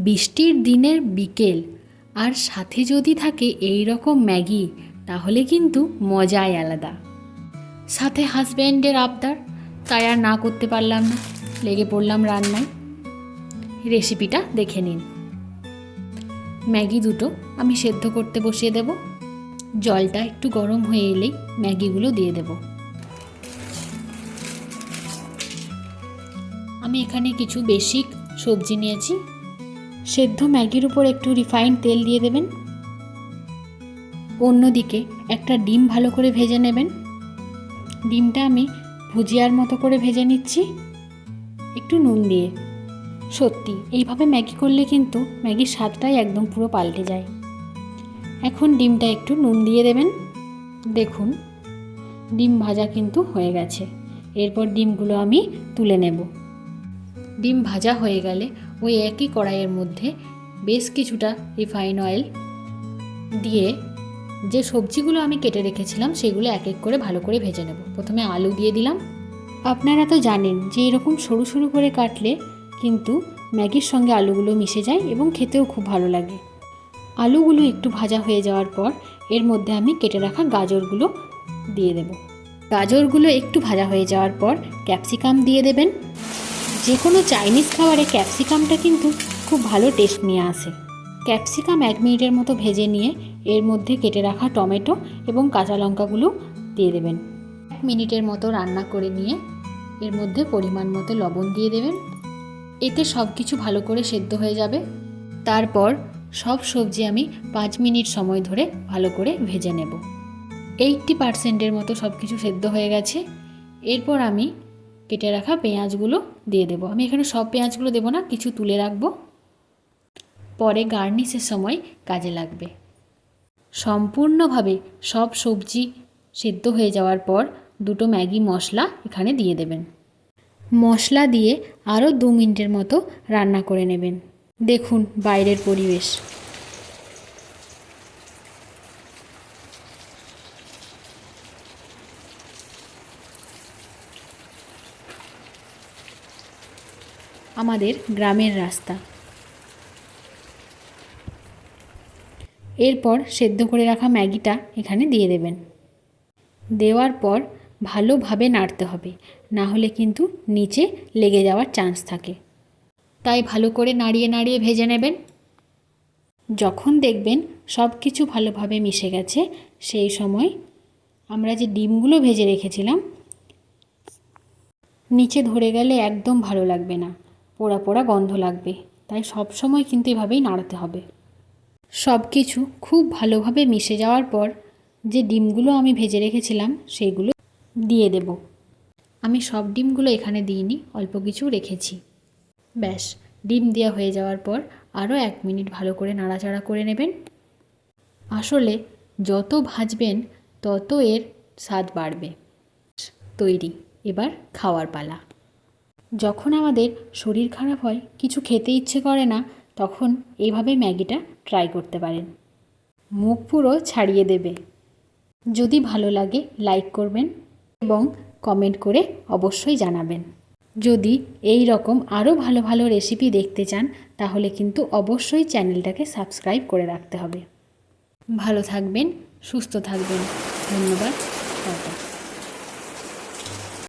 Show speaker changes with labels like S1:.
S1: বৃষ্টির দিনের বিকেল আর সাথে যদি থাকে এই রকম ম্যাগি, তাহলে কিন্তু মজাই আলাদা। সাথে হাজব্যান্ডের আবদার, তাই আর না করতে পারলাম না, লেগে পড়লাম রান্নায়। রেসিপিটা দেখে নিন। ম্যাগি দুটো আমি সেদ্ধ করতে বসিয়ে দেব। জলটা একটু গরম হয়ে এলেই ম্যাগিগুলো দিয়ে দেব। আমি এখানে কিছু বেসিক সবজি নিয়েছি। সেদ্ধ ম্যাগির উপর একটু রিফাইন্ড তেল দিয়ে দেবেন। অন্যদিকে একটা ডিম ভালো করে ভেজে নেবেন। ডিমটা আমি ভুজিয়ার মতো করে ভেজে নিচ্ছি, একটু নুন দিয়ে। সত্যি এইভাবে ম্যাগি করলে কিন্তু ম্যাগির স্বাদটাই একদম পুরো পাল্টে যায়। এখন ডিমটা একটু নুন দিয়ে দেবেন। দেখুন ডিম ভাজা কিন্তু হয়ে গেছে। এরপর ডিমগুলো আমি তুলে নেব। ডিম ভাজা হয়ে গেলে ওই একই কড়াইয়ের মধ্যে বেশ কিছুটা রিফাইন অয়েল দিয়ে যে সবজিগুলো আমি কেটে রেখেছিলাম সেগুলো এক এক করে ভালো করে ভেজে নেব। প্রথমে আলু দিয়ে দিলাম। আপনারা তো জানেন যে এরকম সরু সরু করে কাটলে কিন্তু ম্যাগির সঙ্গে আলুগুলো মিশে যায় এবং খেতেও খুব ভালো লাগে। আলুগুলো একটু ভাজা হয়ে যাওয়ার পর এর মধ্যে আমি কেটে রাখা গাজরগুলো দিয়ে দেব। গাজরগুলো একটু ভাজা হয়ে যাওয়ার পর ক্যাপসিকাম দিয়ে দেবেন। যে কোনো চাইনিজ খাবারে ক্যাপসিকামটা কিন্তু খুব ভালো টেস্ট নিয়ে আসে। ক্যাপসিকাম 1 মিনিটের মতো ভেজে নিয়ে এর মধ্যে কেটে রাখা টমেটো এবং কাঁচা লঙ্কাগুলো দিয়ে দেবেন। 1 মিনিটের মতো রান্না করে নিয়ে এর মধ্যে পরিমাণ মতো লবণ দিয়ে দেবেন। এতে সব কিছু ভালো করে সেদ্ধ হয়ে যাবে। তারপর সব সবজি আমি 5 মিনিট সময় ধরে ভালো করে ভেজে নেব। 80% মতো সব কিছু সেদ্ধ হয়ে গেছে। এরপর আমি কেটে রাখা পেঁয়াজগুলো দিয়ে দেব। আমি এখানে সব পেঁয়াজগুলো দেব না, কিছু তুলে রাখবো, পরে গার্নিশের সময় কাজে লাগবে। সম্পূর্ণভাবে সব সবজি সেদ্ধ হয়ে যাওয়ার পর দুটো ম্যাগি মশলা এখানে দিয়ে দেবেন। মশলা দিয়ে আরও 2 মিনিটের মতো রান্না করে নেবেন। দেখুন বাইরের পরিবেশ। আমাদের গ্রামের রাস্তা। এরপর সেদ্ধ করে রাখা ম্যাগিটা এখানে দিয়ে দেবেন। দেওয়ার পর ভালোভাবে নাড়তে হবে, না হলে কিন্তু নিচে লেগে যাওয়ার চান্স থাকে। তাই ভালো করে নাড়িয়ে নাড়িয়ে ভেজে নেবেন। যখন দেখবেন সব কিছু ভালোভাবে মিশে গেছে, সেই সময় আমরা যে ডিমগুলো ভেজে রেখেছিলাম, নিচে ধরে গেলে একদম ভালো লাগবে না, পোড়া পোড়া গন্ধ লাগবে। তাই সব সময় কিন্তু এভাবেই নাড়তে হবে। সব কিছু খুব ভালোভাবে মিশে যাওয়ার পর যে ডিমগুলো আমি ভেজে রেখেছিলাম সেইগুলো দিয়ে দেব। আমি সব ডিমগুলো এখানে দিইনি, অল্প কিছু রেখেছি। ব্যাস, ডিম দেওয়া হয়ে যাওয়ার পর আরও 1 মিনিট ভালো করে নাড়াচাড়া করে নেবেন। আসলে যত ভাজবেন তত এর স্বাদ বাড়বে। তৈরি, এবার খাওয়ার পালা। যখন আমাদের শরীর খারাপ হয়, কিছু খেতে ইচ্ছে করে না, তখন এইভাবে ম্যাগিটা ট্রাই করতে পারেন। মুখ পুরো ছাড়িয়ে দেবে। যদি ভালো লাগে লাইক করবেন এবং কমেন্ট করে অবশ্যই জানাবেন। যদি এই রকম আরও ভালো ভালো রেসিপি দেখতে চান, তাহলে কিন্তু অবশ্যই চ্যানেলটাকে সাবস্ক্রাইব করে রাখতে হবে। ভালো থাকবেন, সুস্থ থাকবেন। ধন্যবাদ। টাটা।